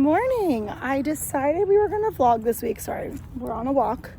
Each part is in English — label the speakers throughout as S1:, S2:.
S1: morning. I decided we were gonna vlog this week. Sorry, we're on a walk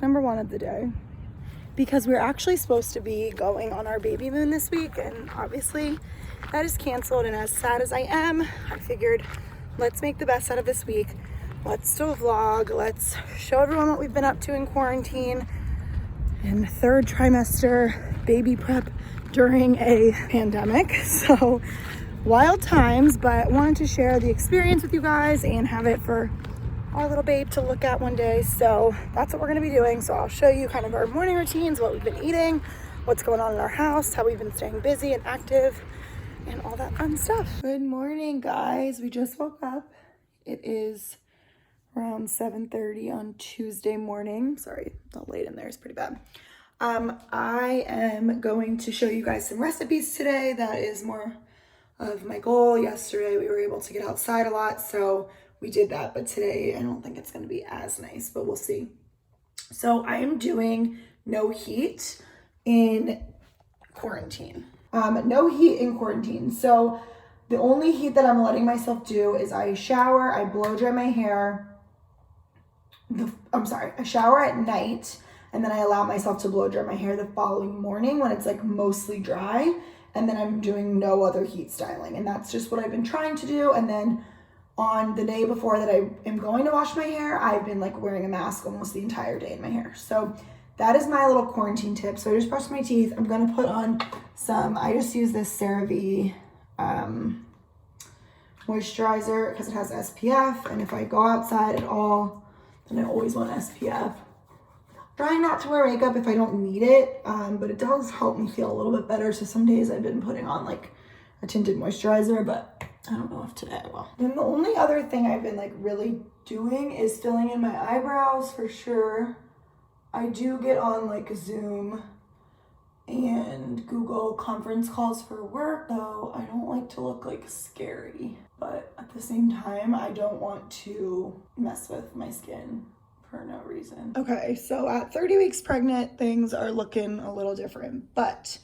S1: number 1 of the day, because we're actually supposed to be going on our baby moon this week, and obviously that is canceled. And as sad as I am, I figured let's make the best out of this week. Let's do a vlog. Let's show everyone what we've been up to in quarantine in the 3rd trimester baby prep during a pandemic. So wild times, but wanted to share the experience with you guys and have it for our little babe to look at one day. So that's what we're gonna be doing. So I'll show you kind of our morning routines, what we've been eating, what's going on in our house, how we've been staying busy and active, and all that fun stuff. Good morning, guys. We just woke up. It is around 7:30 on Tuesday morning. Sorry, the light in there is pretty bad. I am going to show you guys some recipes today. That is more of my goal. Yesterday we were able to get outside a lot, so we did that, but today I don't think it's going to be as nice, but we'll see. So I am doing no heat in quarantine. No heat in quarantine. So the only heat that I'm letting myself do is I shower, I blow dry my hair. I shower at night, and then I allow myself to blow dry my hair the following morning when it's like mostly dry. And then I'm doing no other heat styling. And that's just what I've been trying to do. And then on the day before that I am going to wash my hair, I've been like wearing a mask almost the entire day in my hair. So that is my little quarantine tip. So I just brushed my teeth. I'm gonna put on I just use this CeraVe moisturizer because it has SPF. And if I go outside at all, then I always want SPF. Trying not to wear makeup if I don't need it, but it does help me feel a little bit better. So some days I've been putting on like a tinted moisturizer, but I don't know if today I will. Then the only other thing I've been like really doing is filling in my eyebrows for sure. I do get on like Zoom and Google conference calls for work, though I don't like to look like scary, but at the same time, I don't want to mess with my skin for no reason. Okay, so at 30 weeks pregnant, things are looking a little different, but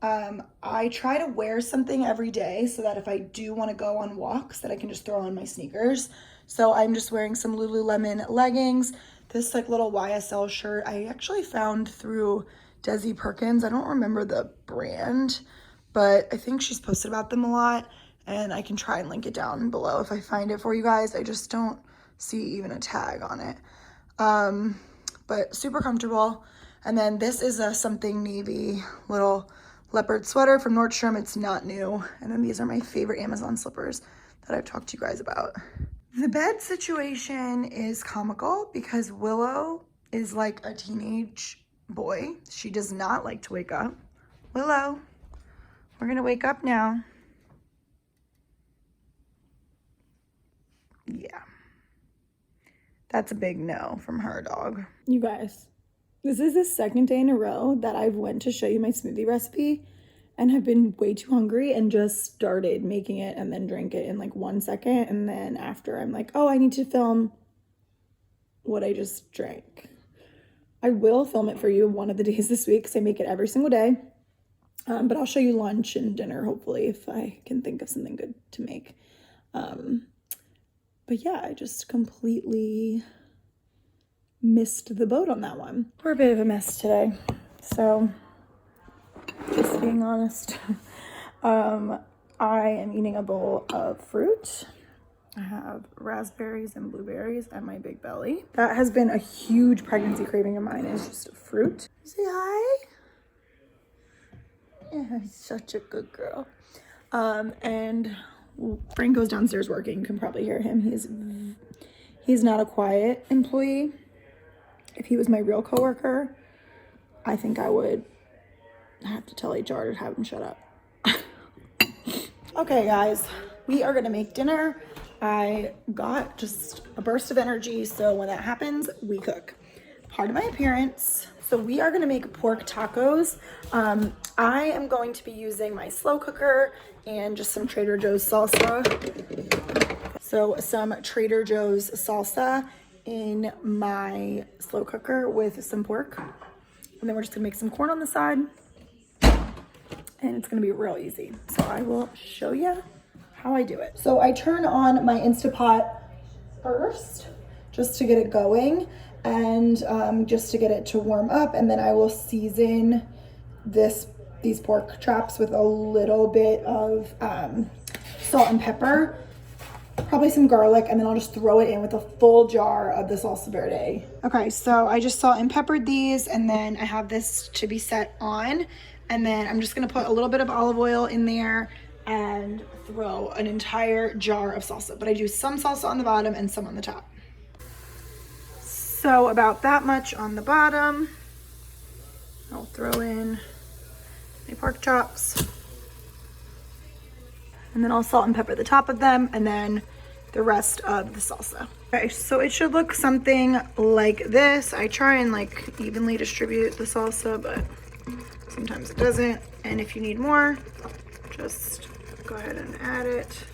S1: I try to wear something every day so that if I do want to go on walks, that I can just throw on my sneakers. So I'm just wearing some Lululemon leggings, this like little YSL shirt I actually found through Desi Perkins. I don't remember the brand, but I think she's posted about them a lot, and I can try and link it down below if I find it for you guys. I just don't see even a tag on it. But super comfortable. And then this is a something navy little leopard sweater from Nordstrom. It's not new. And then these are my favorite Amazon slippers that I've talked to you guys about. The bed situation is comical because Willow is like a teenage boy. She does not like to wake up. Willow, we're gonna wake up now. Yeah. That's a big no from her, dog. You guys, this is the 2nd day in a row that I've went to show you my smoothie recipe and have been way too hungry and just started making it and then drank it in like 1 second. And then after I'm like, oh, I need to film what I just drank. I will film it for you one of the days this week because I make it every single day. But I'll show you lunch and dinner, hopefully, if I can think of something good to make. But yeah, I just completely missed the boat on that one. We're a bit of a mess today, so just being honest. I am eating a bowl of fruit. I have raspberries and blueberries at my big belly. That has been a huge pregnancy craving of mine, is just fruit. Say hi. Yeah, he's such a good girl. And Franco's downstairs working. You can probably hear him. He's not a quiet employee. If he was my real coworker, I think I would have to tell HR to have him shut up. Okay, guys, we are gonna make dinner. I got just a burst of energy, so when that happens, we cook. Part of my appearance. So we are gonna make pork tacos. I am going to be using my slow cooker and just some Trader Joe's salsa. So some Trader Joe's salsa in my slow cooker with some pork. And then we're just gonna make some corn on the side. And it's gonna be real easy. So I will show you how I do it. So I turn on my Instapot first, just to get it going, and just to get it to warm up, and then I will season these pork chops with a little bit of salt and pepper, probably some garlic, and then I'll just throw it in with a full jar of the salsa verde. Okay, so I just salt and peppered these, and then I have this to be set on, and then I'm just gonna put a little bit of olive oil in there and throw an entire jar of salsa, but I do some salsa on the bottom and some on the top. So about that much on the bottom. I'll throw in my pork chops, and then I'll salt and pepper the top of them, and then the rest of the salsa. Okay, so it should look something like this. I try and like evenly distribute the salsa, but sometimes it doesn't. And if you need more, just go ahead and add it.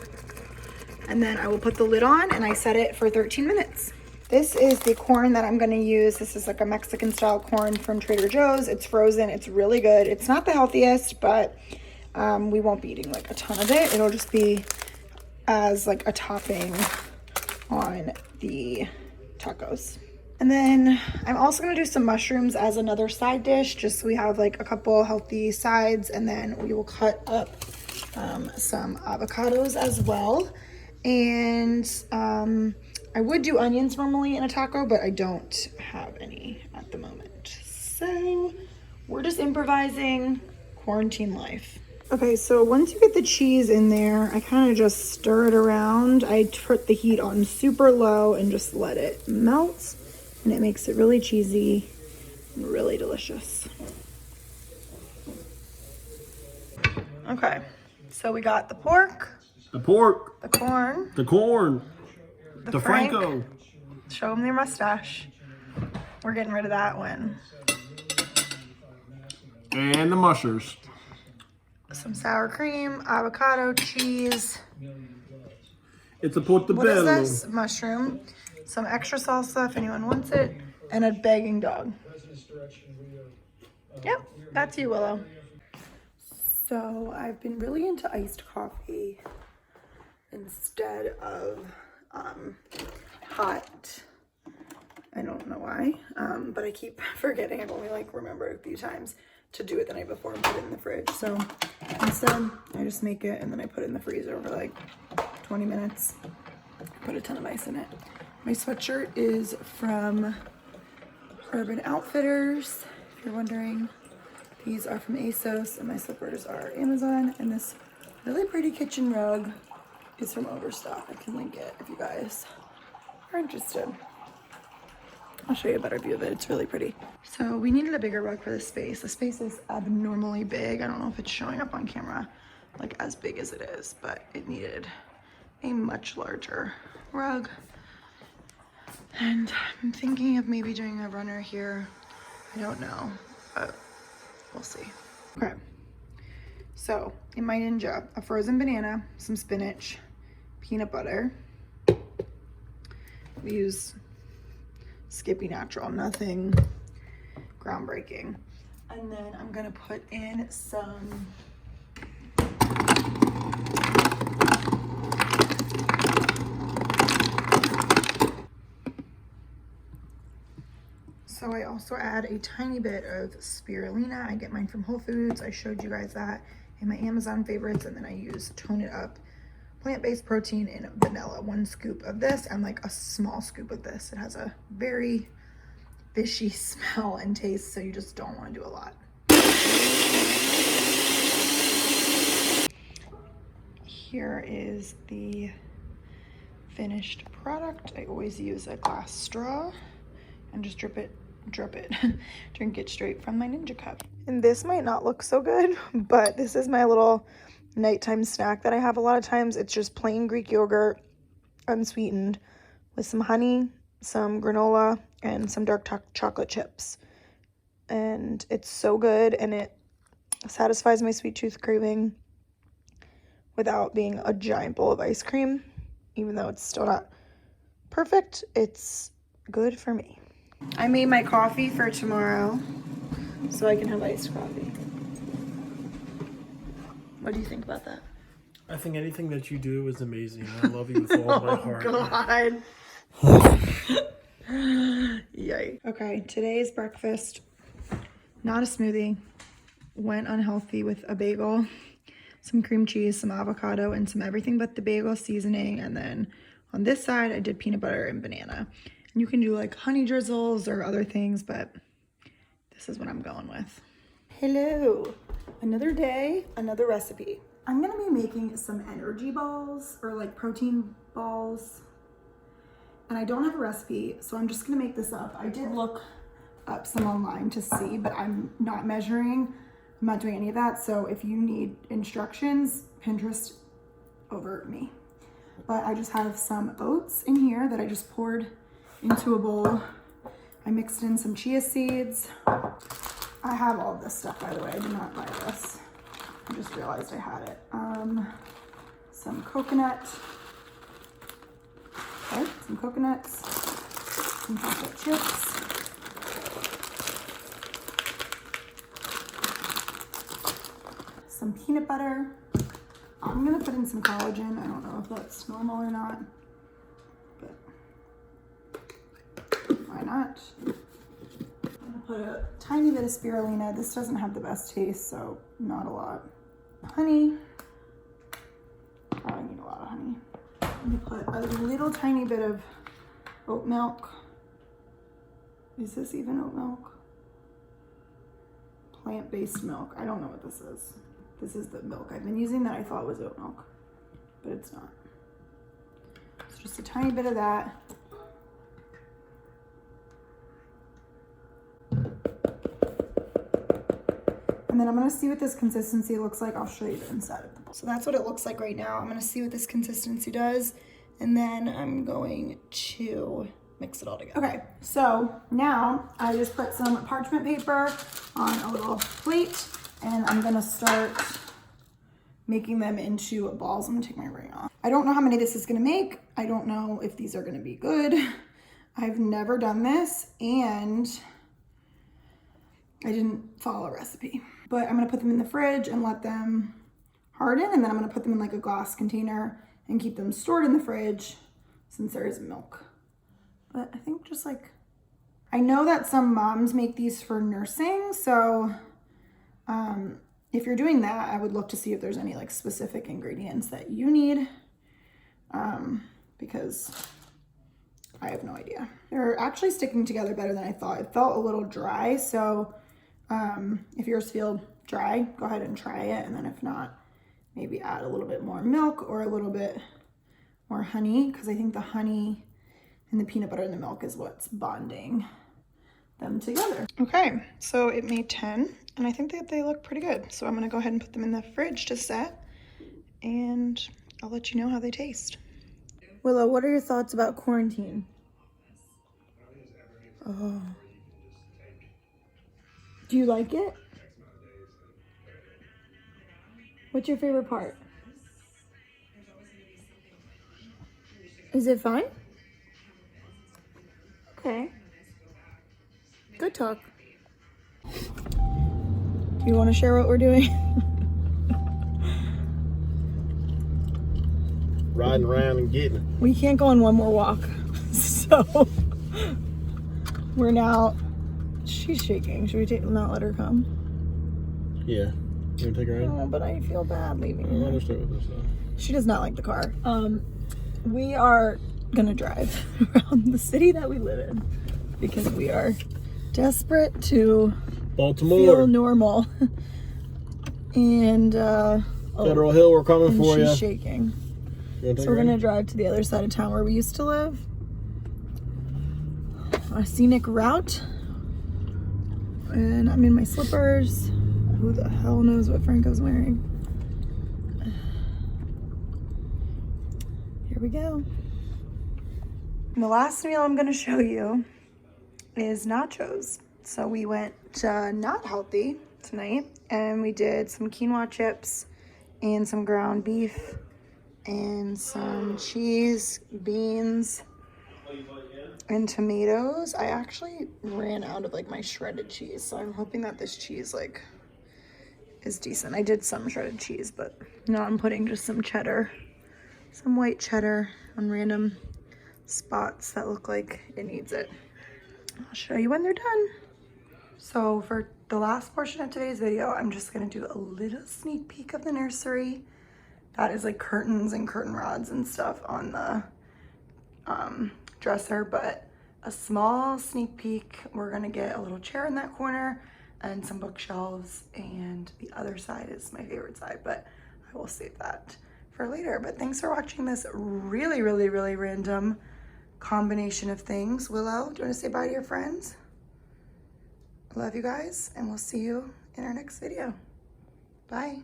S1: And then I will put the lid on, and I set it for 13 minutes. This is the corn that I'm gonna use. This is like a Mexican style corn from Trader Joe's. It's frozen, it's really good. It's not the healthiest, but we won't be eating like a ton of it. It'll just be as like a topping on the tacos. And then I'm also gonna do some mushrooms as another side dish, just so we have like a couple healthy sides, and then we will cut up some avocados as well. And I would do onions normally in a taco, but I don't have any at the moment. So we're just improvising quarantine life. Okay, so once you get the cheese in there, I kind of just stir it around. I put the heat on super low and just let it melt, and it makes it really cheesy and really delicious. Okay, so we got the pork, the corn, the Franco. Show them your mustache. We're getting rid of that one.
S2: And the mushers.
S1: Some sour cream, avocado, cheese.
S2: It's a portobello.
S1: What is this? Mushroom. Some extra salsa if anyone wants it. And a begging dog. Yep, that's you, Willow. So I've been really into iced coffee instead of hot. I don't know why, but I keep forgetting. I've only like remembered a few times to do it the night before and put it in the fridge. So instead, I just make it and then I put it in the freezer for like 20 minutes. Put a ton of ice in it. My sweatshirt is from Urban Outfitters, if you're wondering. These are from ASOS, and my slippers are Amazon. And this really pretty kitchen rug is from Overstock. I can link it if you guys are interested. I'll show you a better view of it. It's really pretty. So we needed a bigger rug for this space. The space is abnormally big. I don't know if it's showing up on camera like as big as it is, but it needed a much larger rug. And I'm thinking of maybe doing a runner here. I don't know, but we'll see. Okay, so in my Ninja, a frozen banana, some spinach, peanut butter. We use Skippy Natural, nothing groundbreaking. And then I'm gonna put in some so I also add a tiny bit of spirulina. I get mine from Whole Foods. I showed you guys that in my Amazon favorites. And then I use Tone It Up plant-based protein in vanilla. 1 scoop of this and like a small scoop of this. It has a very fishy smell and taste, so you just don't want to do a lot. Here is the finished product. I always use a glass straw and just drink it straight from my Ninja cup. And this might not look so good, but this is my little nighttime snack that I have a lot of times. It's just plain Greek yogurt, unsweetened, with some honey, some granola, and some dark chocolate chips. And it's so good, and it satisfies my sweet tooth craving without being a giant bowl of ice cream. Even though it's still not perfect, it's good for me. I made my coffee for tomorrow so I can have iced coffee. What do you think about that?
S2: I think anything that you do is amazing. I love you with all my heart.
S1: God. Yay. Okay, today's breakfast, not a smoothie. Went unhealthy with a bagel, some cream cheese, some avocado, and some everything but the bagel seasoning. And then on this side, I did peanut butter and banana. And you can do like honey drizzles or other things, but this is what I'm going with. Hello. Another day, another recipe. I'm gonna be making some energy balls or like protein balls. And I don't have a recipe, so I'm just gonna make this up. I did look up some online to see, but I'm not measuring. I'm not doing any of that. So if you need instructions, Pinterest over me. But I just have some oats in here that I just poured into a bowl. I mixed in some chia seeds. I have all of this stuff, by the way. I did not buy this. I just realized I had it. Some coconut. Okay, some coconuts. Some chocolate chips. Some peanut butter. I'm gonna put in some collagen. I don't know if that's normal or not, but why not? I'm gonna put a tiny bit of spirulina. This doesn't have the best taste, so not a lot. Honey. Oh, I need a lot of honey. I'm gonna put a little tiny bit of oat milk. Is this even oat milk? Plant-based milk. I don't know what this is. This is the milk I've been using that I thought was oat milk, but it's not. It's just a tiny bit of that. And then I'm gonna see what this consistency looks like. I'll show you the inside of the bowl. So that's what it looks like right now. I'm gonna see what this consistency does, and then I'm going to mix it all together. Okay, so now I just put some parchment paper on a little plate, and I'm gonna start making them into balls. I'm gonna take my ring off. I don't know how many this is gonna make. I don't know if these are gonna be good. I've never done this, and I didn't follow a recipe. But I'm gonna put them in the fridge and let them harden, and then I'm gonna put them in like a glass container and keep them stored in the fridge since there is milk. But I think just like, I know that some moms make these for nursing, so if you're doing that, I would look to see if there's any like specific ingredients that you need, because I have no idea. They're actually sticking together better than I thought. It felt a little dry, so if yours feel dry, go ahead and try it, and then if not, maybe add a little bit more milk or a little bit more honey, because I think the honey and the peanut butter and the milk is what's bonding them together. Okay, so it made 10, and I think that they look pretty good. So I'm gonna go ahead and put them in the fridge to set, and I'll let you know how they taste. Willow, what are your thoughts about quarantine? Oh. Do you like it? What's your favorite part? Is it fun? Okay. Good talk. Do you want to share what we're doing?
S2: Riding around and getting it.
S1: We can't go on one more walk. So we're now, she's shaking. Should we not let her come?
S2: Yeah. You want to take her in?
S1: Oh, but I feel bad leaving
S2: I
S1: her.
S2: understand with this though.
S1: She does not like the car. We are gonna drive around the city that we live in because we are desperate to
S2: Baltimore.
S1: feel normal. And
S2: Federal Hill, we're coming for you.
S1: She's shaking.
S2: You
S1: So we're gonna drive to the other side of town where we used to live. A scenic route. And I'm in my slippers. Who the hell knows what Franco's wearing? Here we go. And the last meal I'm gonna show you is nachos. So we went not healthy tonight, and we did some quinoa chips and some ground beef and some cheese, beans, and tomatoes. I actually ran out of like my shredded cheese, so I'm hoping that this cheese like is decent. I did some shredded cheese, but now I'm putting just some cheddar, some white cheddar on random spots that look like it needs it. I'll show you when they're done. So for the last portion of today's video, I'm just gonna do a little sneak peek of the nursery. That is like curtains and curtain rods and stuff on the dresser, but a small sneak peek. We're gonna get a little chair in that corner and some bookshelves, and the other side is my favorite side, but I will save that for later. But thanks for watching this really random combination of things. Willow, do you want to say bye to your friends? I love you guys, and we'll see you in our next video. Bye.